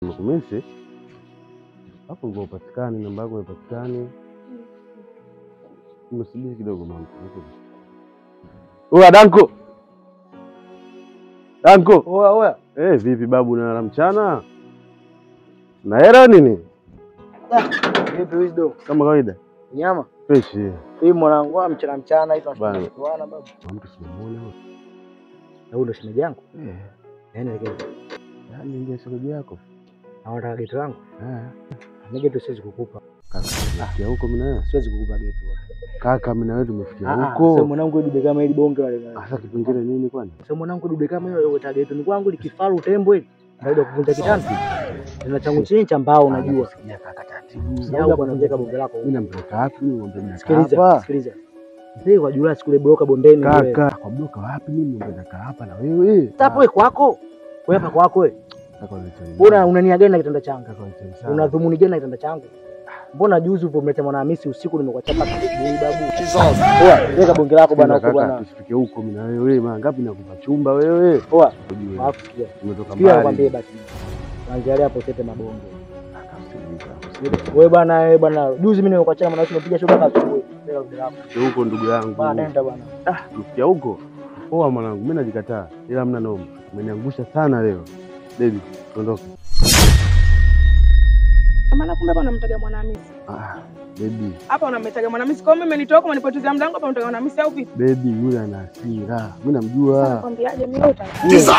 Nimekumisi. Hapo ngo upatikane, namba yako ipatikane. Umesubiri kidogo mama. Oya Danko. Danko. Oya. Vipi babu na mchana? Na hela nini? Vipi wisdom? Kama kawaida. Nyama? Fresh. Hii mwanangu mchana hizo tunashukuru babu. Mtu simuone wewe. Na ndo shemeji yangu? Yaani ndio shemeji yako. Naona geto langu? Mimi geto siwezi kukupa. Kaka, tumefikia huko mimi na wewe. Siwezi kukupa geto. Kaka, mimi na wewe tumefikia huko. Sasa mwanangu dude kama hili bonge wale. Sasa kipengele nini kwani? Sasa mwanangu dude kama hilo leo geto ni kwangu likifaru tembo hili. Ndio kuvunja kitanda. Tuna changu chini cha mbao unajua. Sikia kaka taratibu. Sasa bwana mjeka bonge lako. Mimi nampeleka wapi? Ngombe mimi. Sikiliza. Sasa kwa Julius kule bloka bondeni wewe. Kaka, kwa bloka wapi mimi ngombe nakaa hapa na wewe? Hapo wewe kwako. Wewe hapa kwako wewe. Mbona unania gani na kitanda changu? Unadhumuni gani na kitanda changu? Mbona juzi ulipomleta mwana Hamisi usiku nimekuachapa kaburi babu. Poa, weka bonge lako bwana huko bwana. Tusifike huko mimi na wewe. Mara ngapi nakupa chumba wewe? Poa. Afikia. Tumetoka mbali. Pia kwambie basi. Angalia hapo tepe mabonge. Wewe bwana, juzi mimi nimekuachana mwana Hamisi nimepiga shoga mpaka asubuhi. Weka bonge lako. Huko ndugu yangu. Bwana nenda bwana. Tufikia huko. Poa mwanangu, mimi najikataa. Ila hamna noma. Umeniangusha sana leo. Baby, tuondoke. Maana kumbe hapa unamtaja mwana Hamisi. Baby. Hapa unamtaja mwana Hamisi. Kwa mimi umenitoa kwa nipotezea mlango hapa unamtaja mwana Hamisi au vipi? Baby, yule ana hasira. Mimi namjua. Nakwambiaje mimi leo Jesus.